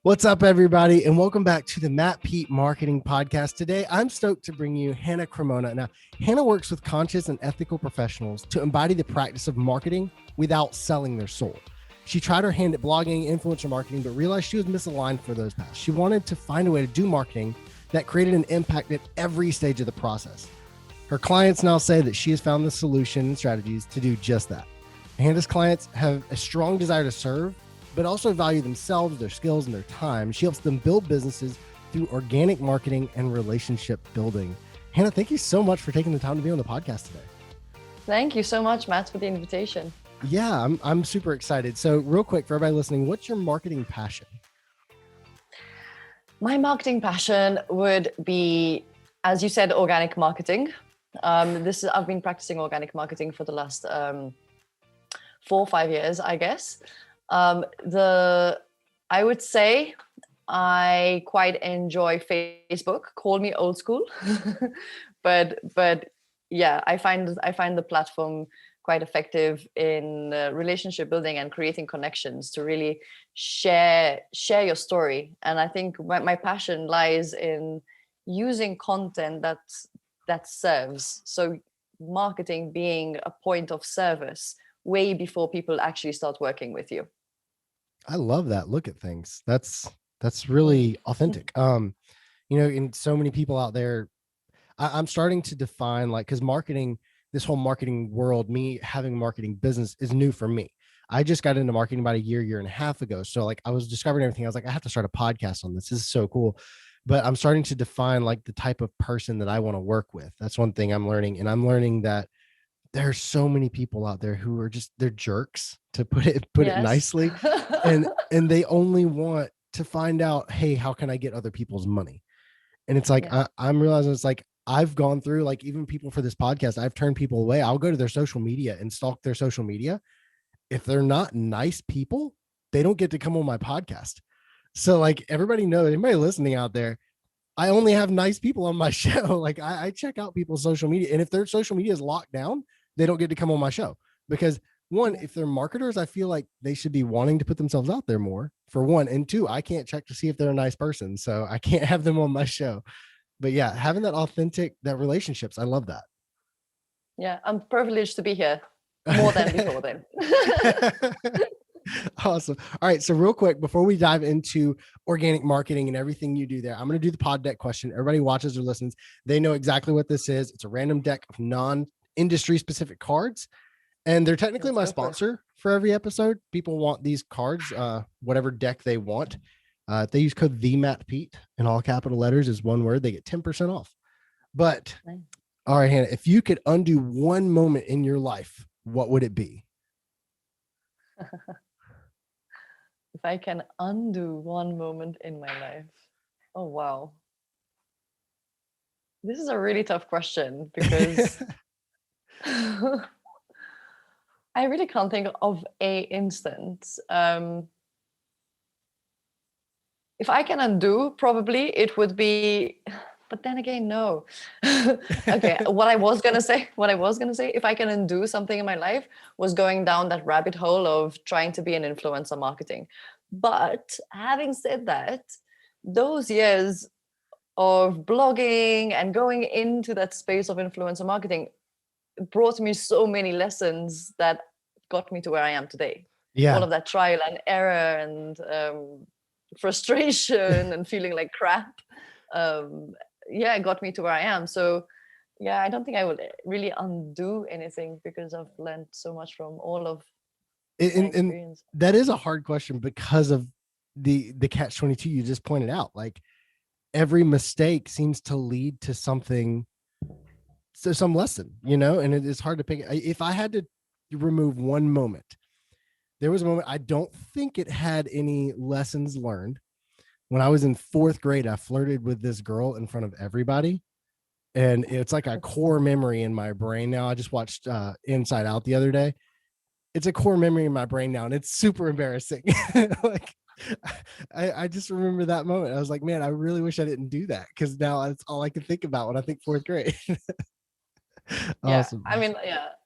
What's up, everybody, and welcome back to the Matt Pete Marketing Podcast. Today, I'm stoked to bring you Hannah Cremona. Now, Hannah works with conscious and ethical professionals to embody the practice of marketing without selling their soul. She tried her hand at blogging, influencer marketing, but realized she was misaligned for those paths. She wanted to find a way to do marketing that created an impact at every stage of the process. Her clients now say that she has found the solution and strategies to do just that. Hannah's clients have a strong desire to serve, but also value themselves, their skills, and their time. She helps them build businesses through organic marketing and relationship building. Hannah, thank you so much for taking the time to be on the podcast today. Thank you so much, Matt, for the invitation. Yeah, I'm super excited. So real quick, for everybody listening, what's your marketing passion? My marketing passion would be, as you said, organic marketing. I've been practicing organic marketing for the last 4 or 5 years, I guess. I would say I quite enjoy Facebook. Call me old school, but yeah, I find the platform quite effective in relationship building and creating connections to really share your story. And I think my passion lies in using content that serves. So marketing being a point of service way before people actually start working with you. I love that look at things. That's really authentic. And so many people out there, I'm starting to define, like, because marketing, this whole marketing world, me having a marketing business is new for me. I just got into marketing about a year and a half ago. So like I was discovering everything. I was like, I have to start a podcast on this. This is so cool. But I'm starting to define like the type of person that I want to work with. That's one thing I'm learning. And I'm learning that there's so many people out there who are just, they're jerks, to put it nicely. And they only want to find out, hey, how can I get other people's money? And it's like, I'm realizing it's like, I've gone through, like, even people for this podcast, I've turned people away. I'll go to their social media and stalk their social media. If they're not nice people, they don't get to come on my podcast. So like, everybody knows, anybody listening out there, I only have nice people on my show. Like I check out people's social media, and if their social media is locked down, they don't get to come on my show. Because one, if they're marketers, I feel like they should be wanting to put themselves out there more, for one. And two, I can't check to see if they're a nice person, so I can't have them on my show. But yeah, having that authentic, that relationships, I love that. Yeah, I'm privileged to be here more than before then. Awesome. All right. So real quick, before we dive into organic marketing and everything you do there, I'm going to do the pod deck question. Everybody watches or listens, they know exactly what this is. It's a random deck of non-industry specific cards. And they're technically my sponsor for every episode. People want these cards, whatever deck they want. If they use code TheMattPete in all capital letters is one word, they get 10% off. But all right, Hannah, if you could undo one moment in your life, what would it be? If I can undo one moment in my life. Oh, wow. This is a really tough question because I really can't think of a instance. If I can undo, probably it would be, but then again, no. Okay, what I was gonna say, if I can undo something in my life, was going down that rabbit hole of trying to be an influencer marketing. But having said that, those years of blogging and going into that space of influencer marketing brought me so many lessons that got me to where I am today. Yeah. All of that trial and error and frustration and feeling like crap. It got me to where I am. So yeah, I don't think I would really undo anything because I've learned so much from all of my experience. And that is a hard question because of the catch-22 you just pointed out. Like, every mistake seems to lead to something, so some lesson, and it is hard to pick. If I had to remove one moment, there was a moment, I don't think it had any lessons learned. When I was in 4th grade, I flirted with this girl in front of everybody. And it's like a core memory in my brain now. I just watched Inside Out the other day. It's a core memory in my brain now, and it's super embarrassing. Like, I just remember that moment. I was like, man, I really wish I didn't do that, because now that's all I can think about when I think 4th grade. Awesome. I mean,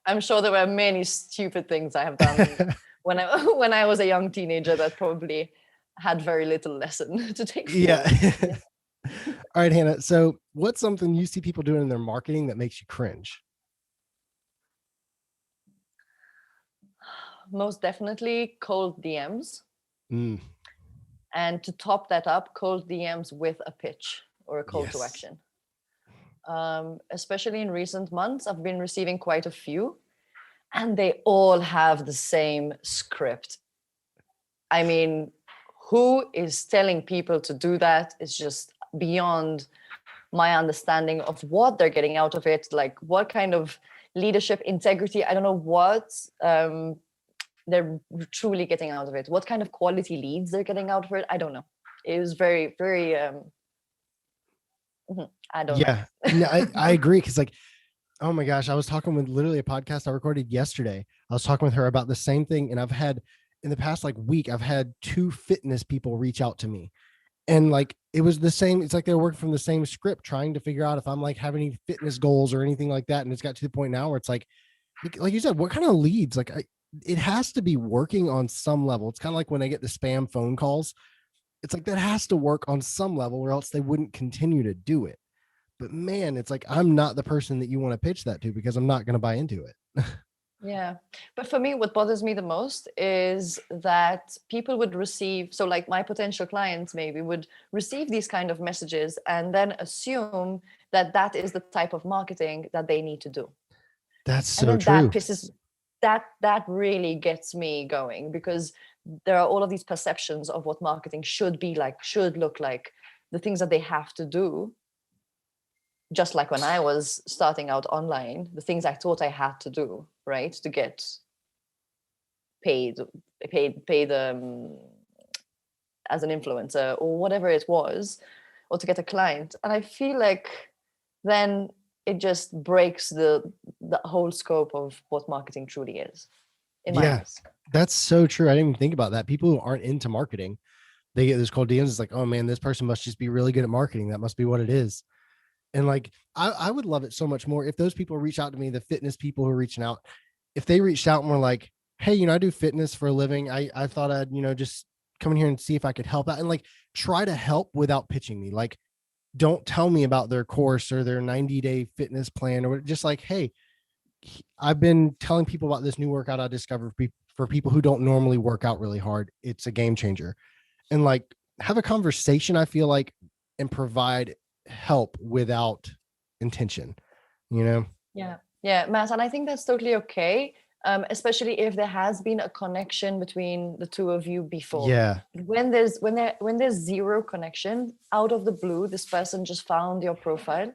I'm sure there were many stupid things I have done when I was a young teenager that probably had very little lesson to take Yeah. forward. Yeah. All right, Hannah. So what's something you see people doing in their marketing that makes you cringe? Most definitely cold DMs. Mm, And to top that up, cold DMs with a pitch or a call to yes. action. Especially in recent months, I've been receiving quite a few, and they all have the same script. I mean, who is telling people to do that is just beyond my understanding of what they're getting out of it. Like, what kind of leadership integrity? I don't know what they're truly getting out of it. What kind of quality leads they're getting out of it? I don't know. It was very, very. I don't like Yeah. it. No, I agree. Cause like, oh my gosh, I was talking with literally a podcast I recorded yesterday. I was talking with her about the same thing. And I've had in the past like week, I've had two fitness people reach out to me. And like it was the same, it's like they're working from the same script, trying to figure out if I'm like have any fitness goals or anything like that. And it's got to the point now where it's like you said, what kind of leads? It has to be working on some level. It's kind of like when I get the spam phone calls. It's like that has to work on some level, or else they wouldn't continue to do it. But man, it's like I'm not the person that you want to pitch that to because I'm not going to buy into it. Yeah. But for me, what bothers me the most is that people would receive, so like my potential clients maybe would receive these kind of messages and then assume that that is the type of marketing that they need to do. That's And so then that true. pisses, that really gets me going, because there are all of these perceptions of what marketing should be like, should look like, the things that they have to do. Just like when I was starting out online, the things I thought I had to do, right, to get paid, paid as an influencer or whatever it was, or to get a client. And I feel like then it just breaks the whole scope of what marketing truly is, in my Yeah, eyes. that's so true. I didn't even think about that. People who aren't into marketing, they get this cold DMs. It's like, oh man, this person must just be really good at marketing. That must be what it is. And like, I would love it so much more if those people reach out to me, the fitness people who are reaching out, if they reached out and were like, hey, I do fitness for a living. I thought I'd, just come in here and see if I could help out and like try to help without pitching me. Like, don't tell me about their course or their 90-day fitness plan, or just like, hey, I've been telling people about this new workout I discovered for people who don't normally work out really hard. It's a game changer. And like have a conversation, I feel like, and provide help without intention, you know? Yeah, yeah, Matt, and I think that's totally okay, especially if there has been a connection between the two of you before. Yeah. When there's zero connection, out of the blue, this person just found your profile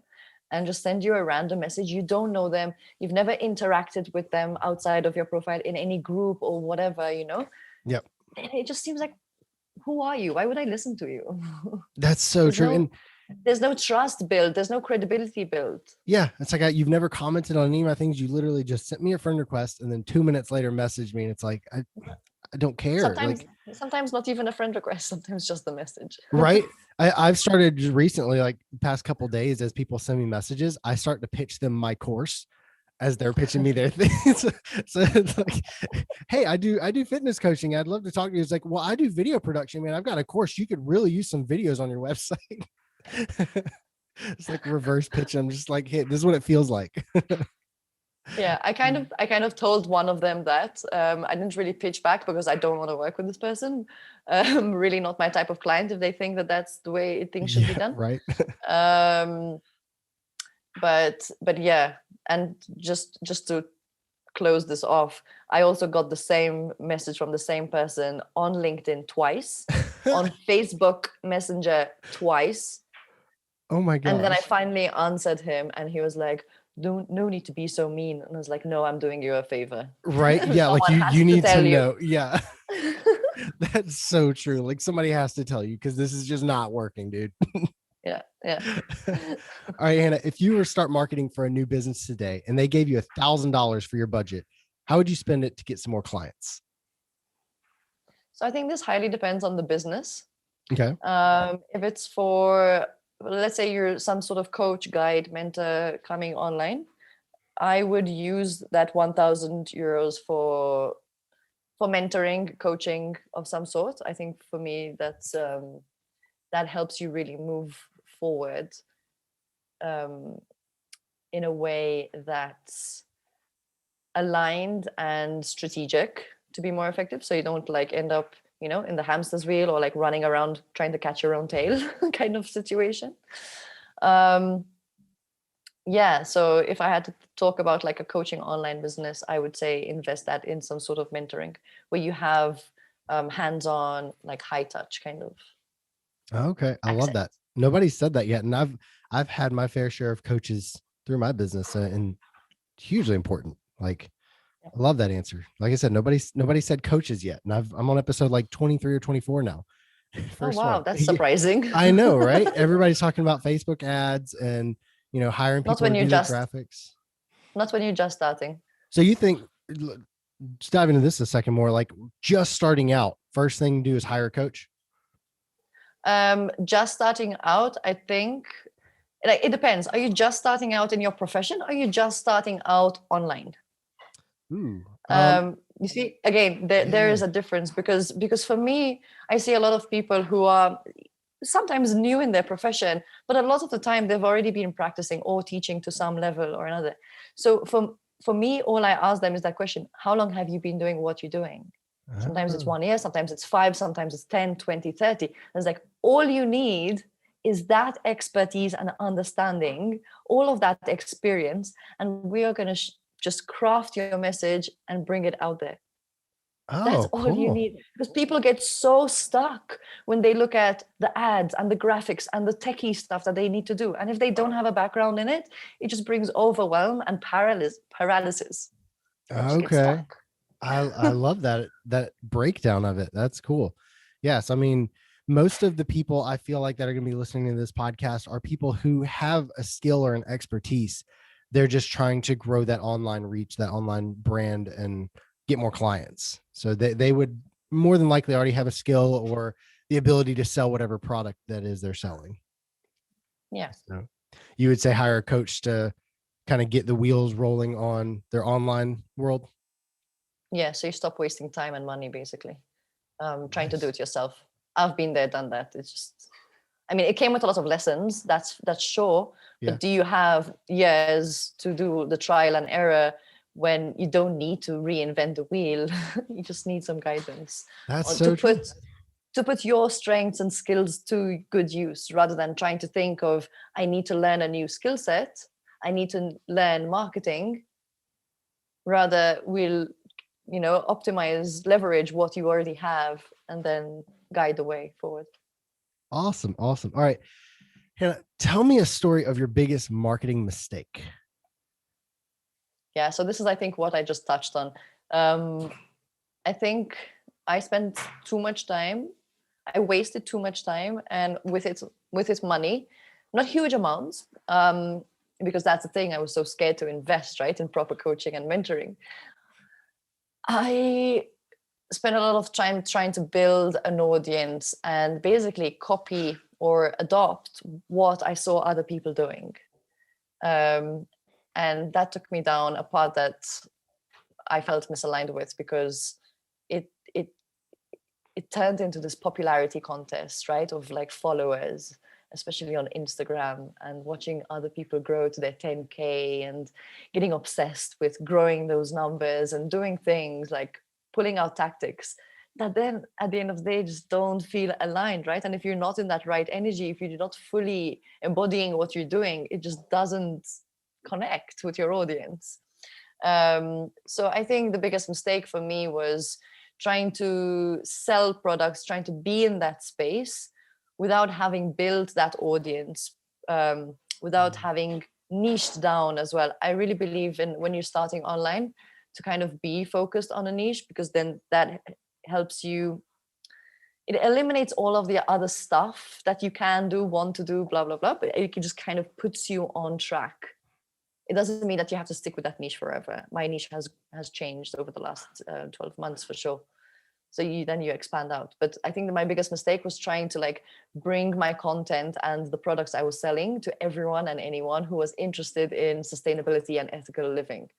and just send you a random message. You don't know them. You've never interacted with them outside of your profile in any group or whatever. Yep. And it just seems like, who are you? Why would I listen to you? That's so there's true. no And there's no trust built. There's no credibility built. yeah, it's like you've never commented on any of my things. You literally just sent me a friend request and then 2 minutes later messaged me. And it's like, I don't care. sometimes Like, sometimes not even a friend request, sometimes just the message. right. I've started just recently, like the past couple of days, as people send me messages, I start to pitch them my course as they're pitching me their things. So it's like, hey, I do fitness coaching. I'd love to talk to you. It's like, well, I do video production, man. I've got a course. You could really use some videos on your website. It's like reverse pitch. I'm just like, hey, this is what it feels like. Yeah, I kind of told one of them that I didn't really pitch back because I don't want to work with this person. Really not my type of client if they think that that's the way things should be Yeah, done. right. um but yeah, and just to close this off, I also got the same message from the same person on LinkedIn twice, on Facebook Messenger twice. Oh my And then I gosh. finally answered him, and he was like, no need to be so mean. And I was like, no, I'm doing you a favor. Right. Yeah, like Someone you has to need to tell you. know. Yeah. That's so true. Like somebody has to tell you because this is just not working, dude. Yeah, yeah. All right, Hannah, if you were to start marketing for a new business today and they gave you $1,000 for your budget, how would you spend it to get some more clients? So I think this highly depends on the business. Okay. If it's for, let's say you're some sort of coach, guide, mentor coming online, I would use that 1,000 euros for mentoring, coaching of some sort. I think for me, that helps you really move forward um, in a way that's aligned and strategic to be more effective. So you don't like end up, in the hamster's wheel or like running around trying to catch your own tail kind of situation. Um, yeah. So if I had to talk about like a coaching online business, I would say invest that in some sort of mentoring where you have hands-on, like high touch kind of Okay, I love access. that. Nobody said that yet, and I've had my fair share of coaches through my business, and hugely important. Like, Yeah. I love that answer. Like I said, nobody said coaches yet, and I'm on episode like 23 or 24 now. Oh First wow, one. that's Yeah, surprising. I know, right? Everybody's talking about Facebook ads and hiring not people when to you do their just graphics. not when you're just starting. So you think, just dive into this a second more, like just starting out, first thing to do is hire a coach? Just starting out, I think, like, it depends. Are you just starting out in your profession, or are you just starting out online? Ooh, You see, again, there yeah. is a difference, because for me, I see a lot of people who are sometimes new in their profession, but a lot of the time they've already been practicing or teaching to some level or another. So for me, all I ask them is that question: how long have you been doing what you're doing? Sometimes it's Oh, 1 year, sometimes it's 5, sometimes it's 10, 20, 30. And it's like, all you need is that expertise and understanding, all of that experience, and we are going to just craft your message and bring it out there. That's oh, all you cool. need, because people get so stuck when they look at the ads and the graphics and the techie stuff that they need to do. And if they don't have a background in it, it just brings overwhelm and paralysis. They just get Okay. stuck. I love that breakdown of it. That's cool. Yes, I mean, most of the people I feel like that are going to be listening to this podcast are people who have a skill or an expertise. They're just trying to grow that online reach, that online brand, and get more clients. So they would more than likely already have a skill or the ability to sell whatever product that is they're selling. Yeah. So you would say hire a coach to kind of get the wheels rolling on their online world. Yeah. So you stop wasting time and money, basically, trying to do Nice. it yourself. I've been there, done that. It's just, I mean, it came with a lot of lessons. That's sure. Yeah, But do you have years to do the trial and error when you don't need to reinvent the wheel? You just need some guidance, that's or so true. to put your strengths and skills to good use, rather than trying to think of, I need to learn a new skill set, I need to learn marketing. Rather, we'll optimize, leverage what you already have, and then guide the way forward. Awesome. Awesome. All right. Hannah, tell me a story of your biggest marketing mistake. Yeah, so this is, I think, what I just touched on. um, I think I spent too much time, I wasted too much time, and with it money, not huge amounts, because that's the thing, I was so scared to invest, right, in proper coaching and mentoring. I spent a lot of time trying to build an audience and basically copy or adopt what I saw other people doing. Um, and that took me down a path that I felt misaligned with, because it it it turned into this popularity contest, right, of like followers, especially on Instagram, and watching other people grow to their 10K and getting obsessed with growing those numbers and doing things like pulling out tactics that then at the end of the day just don't feel aligned, right? And if you're not in that right energy, if you're not fully embodying what you're doing, it just doesn't connect with your audience. So I think the biggest mistake for me was trying to sell products, trying to be in that space without having built that audience, without having niched down as well. I really believe in, when you're starting online, to kind of be focused on a niche, because then that helps you. It eliminates all of the other stuff that you can do, want to do, blah blah blah. But it just kind of puts you on track. It doesn't mean that you have to stick with that niche forever. My niche has changed over the last 12 months for sure. So you expand out. But I think that my biggest mistake was trying to like bring my content and the products I was selling to everyone and anyone who was interested in sustainability and ethical living.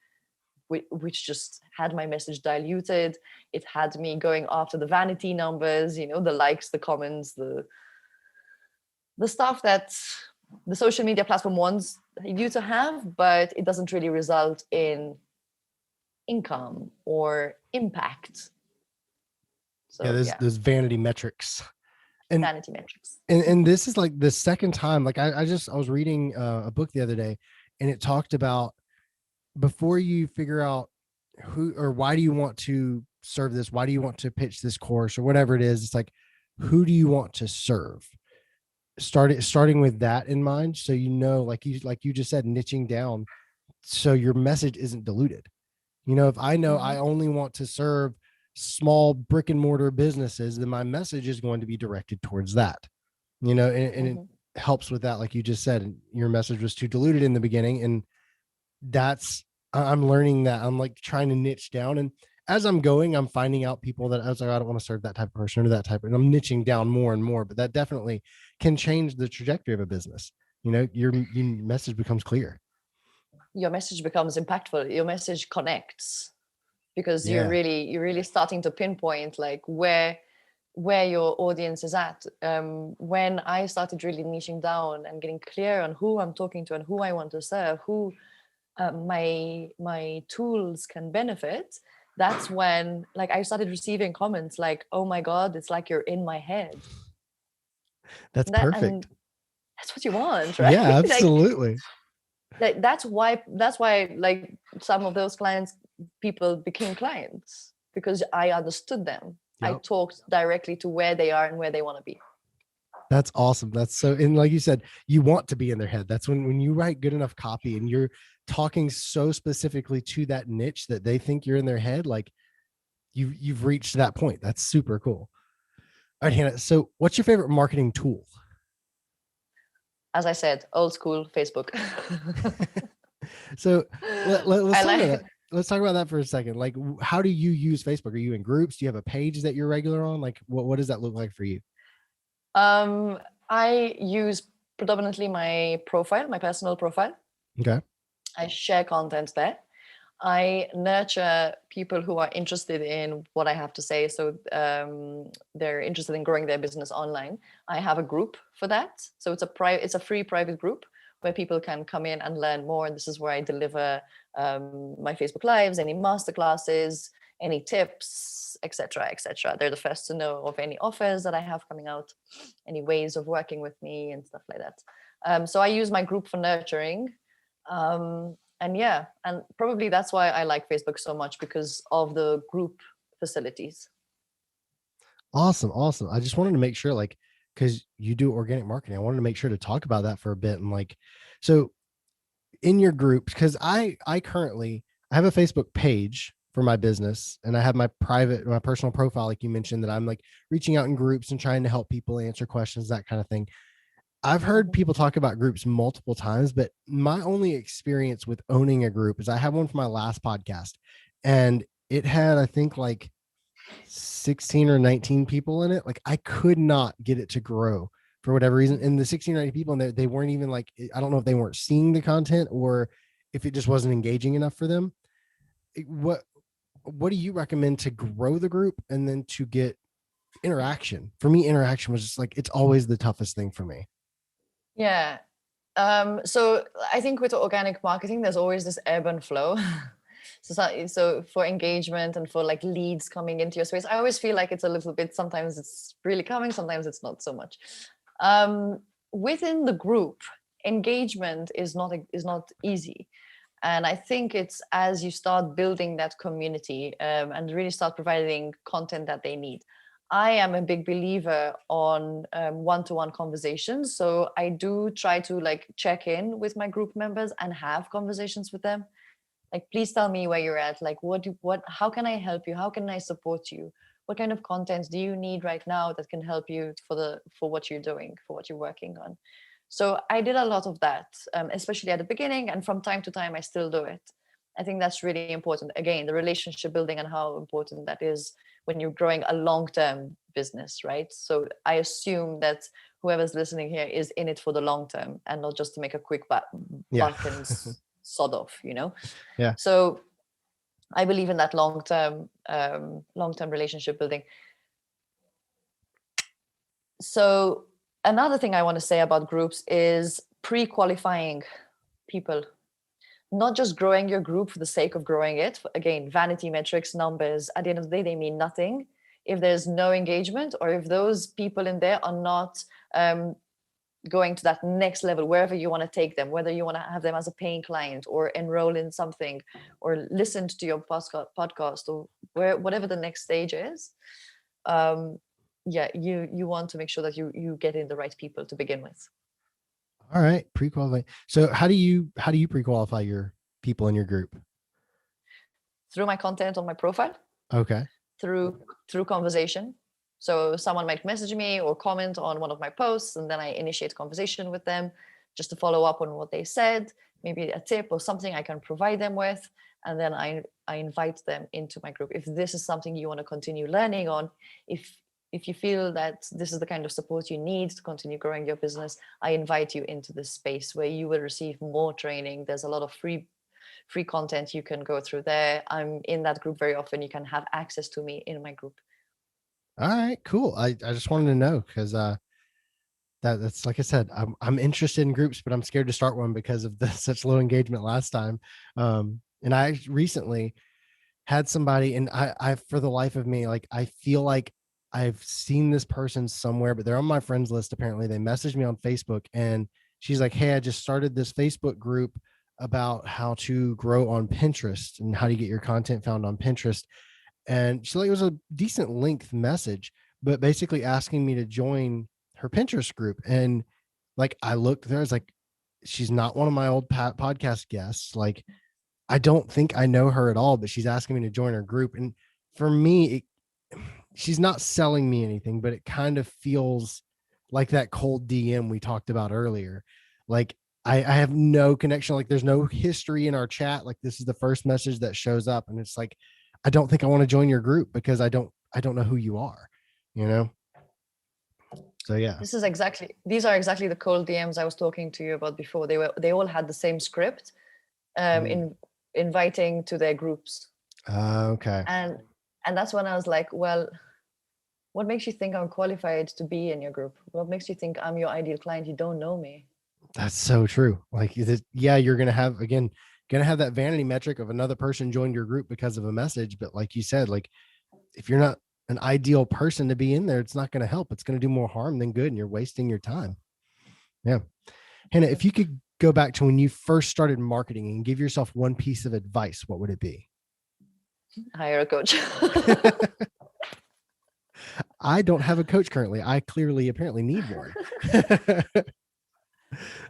which just had my message diluted. It had me going after the vanity numbers, you know, the likes, the comments, the stuff that the social media platform wants you to have, but it doesn't really result in income or impact. Yeah, So yeah, there's vanity metrics. And vanity metrics. and this is like the second time, like I was reading a book the other day, and it talked about, before you figure out who or why do you want to serve this, why do you want to pitch this course or whatever it is, it's like, who do you want to serve? Starting with that in mind, so you know, like you just said, niching down so your message isn't diluted. You know, if I know Mhm. I only want to serve small brick and mortar businesses, then my message is going to be directed towards that. You know, and it Mhm. helps with that, like you just said, your message was too diluted in the beginning. And that's, I'm learning that I'm like trying to niche down. And as I'm going, I'm finding out people that I was like, I don't want to serve that type of person or that type, and I'm niching down more and more. But that definitely can change the trajectory of a business. You know, your message becomes clear. Your message becomes impactful. Your message connects because Yeah. you're really starting to pinpoint like where your audience is at. When I started really niching down and getting clear on who I'm talking to and who I want to serve, who my tools can benefit, that's when like I started receiving comments like, "Oh my God, it's like you're in my head." That's And perfect. that's what you want, right? Yeah, Like absolutely. that's why like some of those clients, people became clients because I understood them. I Yep. talked directly to where they are and where they want to be. That's awesome. That's so, and like you said, you want to be in their head. That's when you write good enough copy and you're talking so specifically to that niche that they think you're in their head, like you've reached that point. That's super cool. All right, Hannah. So what's your favorite marketing tool? As I said, old school Facebook. So let's I talk about like that. Let's talk about that for a second. Like, how do you use Facebook? Are you in groups? Do you have a page that you're regular on? Like, what does that look like for you? um I use predominantly my profile, my personal profile. Okay. I share content there. I nurture people who are interested in what I have to say. So they're interested in growing their business online. I have a group for that. So it's a free private group where people can come in and learn more. And this is where I deliver my Facebook Lives, any masterclasses, any tips, etc., etc. They're the first to know of any offers that I have coming out, any ways of working with me and stuff like that. So I use my group for nurturing. And yeah, and probably that's why I like Facebook so much, because of the group facilities. Awesome. Awesome. I just wanted to make sure, like, because you do organic marketing, I wanted to make sure to talk about that for a bit. And like, so in your groups, because I currently I have a Facebook page for my business, and I have my personal profile, like you mentioned, that I'm like reaching out in groups and trying to help people answer questions, that kind of thing. I've heard Mhm. people talk about groups multiple times, but my only experience with owning a group is I had one for my last podcast, and it had, I think, like 16 or 19 people in it. Like, I could not get it to grow for whatever reason. And the 16 or 19 people in there, they weren't even like, I don't know if they weren't seeing the content or if it just wasn't engaging enough for them. What do you recommend to grow the group and then to get interaction? For me, interaction was just like, it's always the toughest thing for me. Yeah. So I think with organic marketing, there's always this ebb and flow. So for engagement and for like leads coming into your space, I always feel like it's a little bit, sometimes it's really coming, sometimes it's not so much. Within the group, engagement is not easy. And I think it's as you start building that community and really start providing content that they need. I am a big believer on one-to-one conversations. So I do try to like check in with my group members and have conversations with them. Like, please tell me where you're at. Like, how can I help you? How can I support you? What kind of content do you need right now that can help you for what you're doing, for what you're working on? So I did a lot of that, especially at the beginning, and from time to time I still do it. I think that's really important. Again, the relationship building and how important that is when you're growing a long-term business, right? So I assume that whoever's listening here is in it for the long term and not just to make a quick Yeah. buck and sod off, you know? Yeah. So I believe in that long term relationship building. So another thing I want to say about groups is pre-qualifying people, not just growing your group for the sake of growing it. Again, vanity metrics, numbers, at the end of the day, they mean nothing if there's no engagement, or if those people in there are not going to that next level, wherever you want to take them, whether you want to have them as a paying client or enroll in something or listen to your podcast or whatever the next stage is. um, yeah, you want to make sure that you get in the right people to begin with. All right, pre-qualify. So how do you pre-qualify your people in your group? Through my content on my profile, Okay. through conversation. So someone might message me or comment on one of my posts, and then I initiate a conversation with them just to follow up on what they said, maybe a tip or something I can provide them with. And then I invite them into my group. If this is something you want to continue learning on, if you feel that this is the kind of support you need to continue growing your business, I invite you into this space where you will receive more training. There's a lot of free content you can go through there. I'm in that group very often. You can have access to me in my group. All right, cool. I just wanted to know because that's like I said, I'm interested in groups, but I'm scared to start one because of the such low engagement last time. And I recently had somebody, and I for the life of me, like I feel like I've seen this person somewhere, but they're on my friends list. Apparently, they messaged me on Facebook, and she's like, "Hey, I just started this Facebook group about how to grow on Pinterest and how to get your content found on Pinterest." And she like it was a decent length message, but basically asking me to join her Pinterest group. And like I looked there, I was like, she's not one of my old podcast guests. Like I don't think I know her at all, but she's asking me to join her group. And for me, she's not selling me anything, but it kind of feels like that cold DM we talked about earlier. Like I have no connection. Like there's no history in our chat. Like this is the first message that shows up. And it's like, I don't think I want to join your group because I don't know who you are, you know? So yeah. These are exactly the cold DMs I was talking to you about before. They all had the same script, Mm. in inviting to their groups. Okay. And that's when I was like, well, what makes you think I'm qualified to be in your group? What makes you think I'm your ideal client? You don't know me. That's so true. Like, yeah, you're gonna have that vanity metric of another person joined your group because of a message. But like you said, like if you're not an ideal person to be in there, it's not going to help. It's going to do more harm than good, and you're wasting your time. Yeah, Hannah, if you could go back to when you first started marketing and give yourself one piece of advice, what would it be? Hire a coach. I don't have a coach currently. I clearly apparently need one.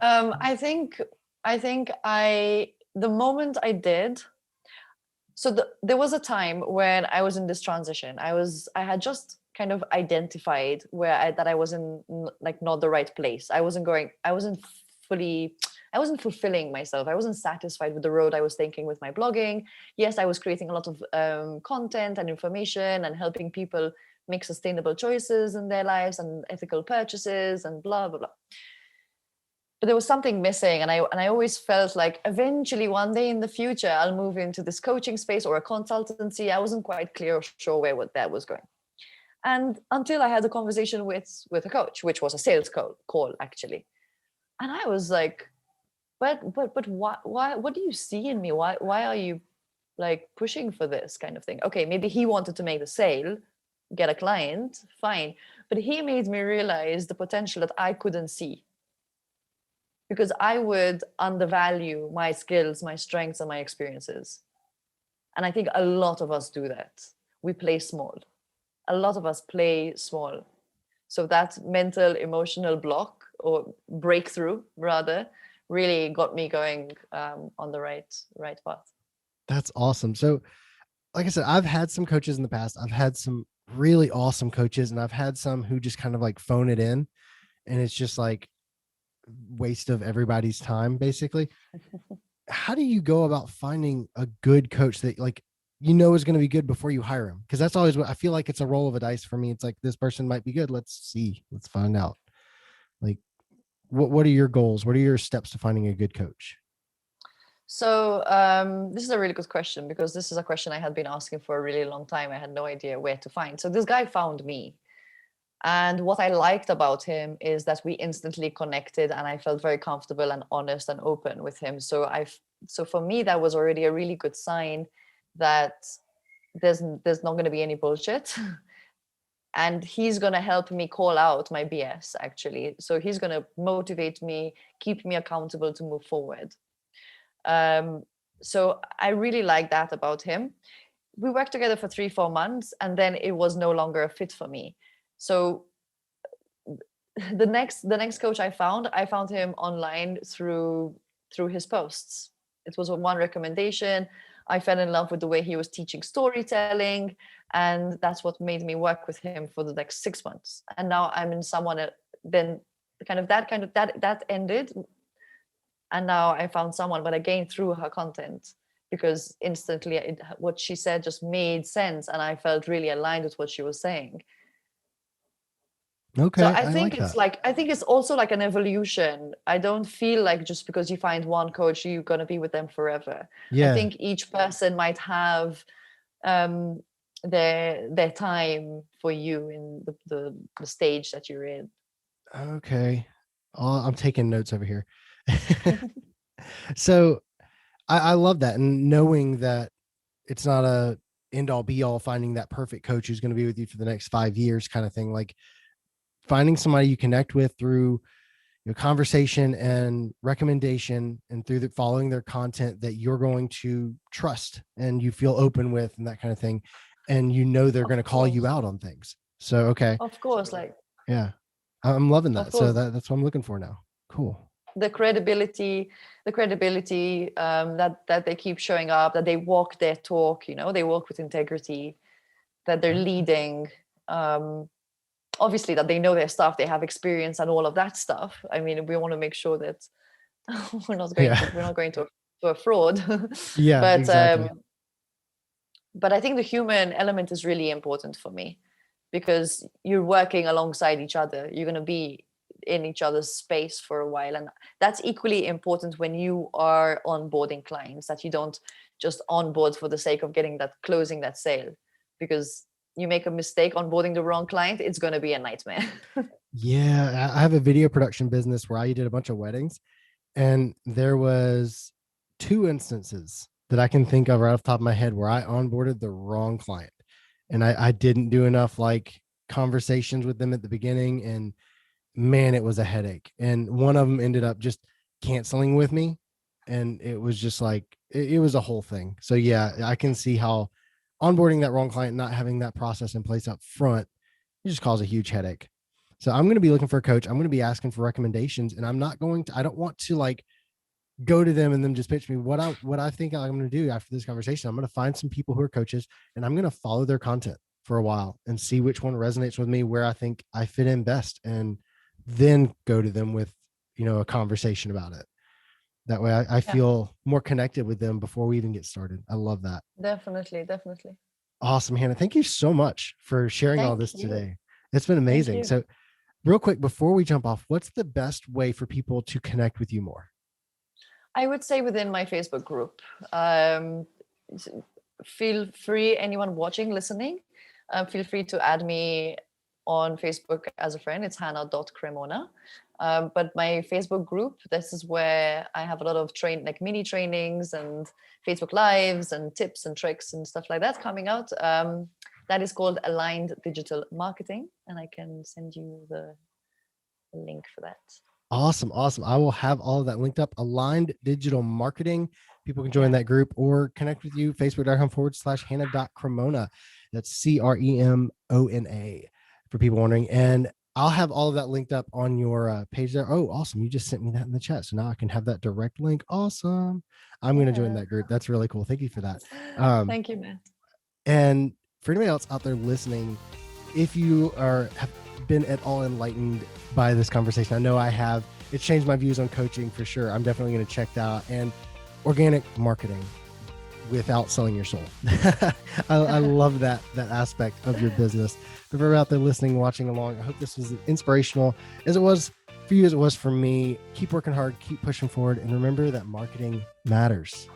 I think the moment I did, so there was a time when I was in this transition. I had just kind of identified that I was in like not the right place. Fully I wasn't fulfilling myself. I wasn't satisfied with the road I was taking with my blogging. Yes, I was creating a lot of content and information and helping people make sustainable choices in their lives and ethical purchases and blah blah blah, but there was something missing. And I always felt like eventually one day in the future I'll move into this coaching space or a consultancy. I wasn't quite clear or sure where what that was going. And until I had a conversation with a coach, which was a sales call actually. And I was like, but why what do you see in me? Why are you like pushing for this kind of thing? Okay, maybe he wanted to make the sale, get a client, fine. But he made me realize the potential that I couldn't see, because I would undervalue my skills, my strengths, and my experiences. And I think a lot of us do that. We play small. A lot of us play small. So that mental, emotional block or breakthrough, rather, really got me going on the right path. That's awesome. So, like I said, I've had some coaches in the past. I've had some really awesome coaches, and I've had some who just kind of like phone it in, and it's just like waste of everybody's time basically. How do you go about finding a good coach that like is going to be good before you hire him? Because that's always what I feel like. It's a roll of a dice for me. It's like this person might be good. Let's find out. Like what are your goals? What are your steps to finding a good coach? So this is a really good question, because this is a question I had been asking for a really long time. I had no idea where to find. So this guy found me. And what I liked about him is that we instantly connected, and I felt very comfortable and honest and open with him. So for me, that was already a really good sign that there's not going to be any bullshit. And he's going to help me call out my BS, actually. So he's going to motivate me, keep me accountable to move forward. So I really like that about him. We worked together for 3-4 months, and then it was no longer a fit for me. So the next coach I found him online through his posts. It was one recommendation. I fell in love with the way he was teaching storytelling, and that's what made me work with him for the next 6 months. And now I'm in someone then that ended, and now I found someone, but again through her content, because instantly what she said just made sense, and I felt really aligned with what she was saying. So Okay, I I think like it's that. like, I think it's also like an evolution. I don't feel like just because you find one coach, you're going to be with them forever. I Yeah. think each person might have um, their time for you in the stage that you're in. Okay. I'm taking notes over here. So I love that. And knowing that it's not a end all be all finding that perfect coach who's going to be with you for the next 5 years kind of thing. Like finding somebody you connect with through your conversation and recommendation, and through the following their content that you're going to trust and you feel open with, and that kind of thing. And you know they're going Of to call you course, out on things. So okay. of course, like Yeah. I'm loving of that. So course, that's what I'm looking for now. Cool. the credibility, that they keep showing up, that they walk their talk. They walk with integrity, that they're Okay. leading. Um, Obviously that they know their stuff, they have experience and all of that stuff. I mean, we want to make sure that Yeah. we're not going to a fraud. Yeah, but exactly. but I think the human element is really important for me, because you're working alongside each other, you're going to be in each other's space for a while, and that's equally important when you are onboarding clients, that you don't just onboard for the sake of closing that sale, because you make a mistake onboarding the wrong client, it's going to be a nightmare. Yeah, I have a video production business where I did a bunch of weddings, and there was 2 instances that I can think of right off the top of my head where I onboarded the wrong client, and I didn't do enough like conversations with them at the beginning, and man, it was a headache. And one of them ended up just canceling with me, and it was just like it was a whole thing. So yeah, I can see how onboarding that wrong client, not having that process in place up front, it just cause a huge headache. So I'm going to be looking for a coach. I'm going to be asking for recommendations, and I don't want to like go to them and then just pitch me what I think I'm going to do after this conversation. I'm going to find some people who are coaches, and I'm going to follow their content for a while and see which one resonates with me, where I think I fit in best, and then go to them with, a conversation about it. That way I Yeah, feel more connected with them before we even get started. I love that. definitely, definitely. Awesome, Hannah. Thank you so much for sharing all Thank this you. today. It's been Thank amazing. you. So real quick, before we jump off, what's the best way for people to connect with you more? I would say within my Facebook group. S- Feel free, anyone watching, listening, feel free to add me on Facebook as a friend. It's hannah.cremona. But my Facebook group, this is where I have a lot of like mini trainings and Facebook lives and tips and tricks and stuff like that coming out. That is called Aligned Digital Marketing, and I can send you the link for that. Awesome. Awesome. I will have all of that linked up. Aligned Digital Marketing. People can join Yeah. that group or connect with you. Facebook.com/Hannah.Cremona. That's Cremona for people wondering. And I'll have all of that linked up on your page there. Oh, awesome. You just sent me that in the chat. So now I can have that direct link. Awesome. I'm going to join Yeah. that group. That's really cool. Thank you for that. Um, Thank you, man. and for anybody else out there listening, if you have been at all enlightened by this conversation, I know I have. It's changed my views on coaching for sure. I'm definitely going to check that out. And organic marketing without selling your soul. I love that aspect of your business. If you're out there listening, watching along, I hope this was as inspirational as it was for you as it was for me. Keep working hard, keep pushing forward, and remember that marketing matters.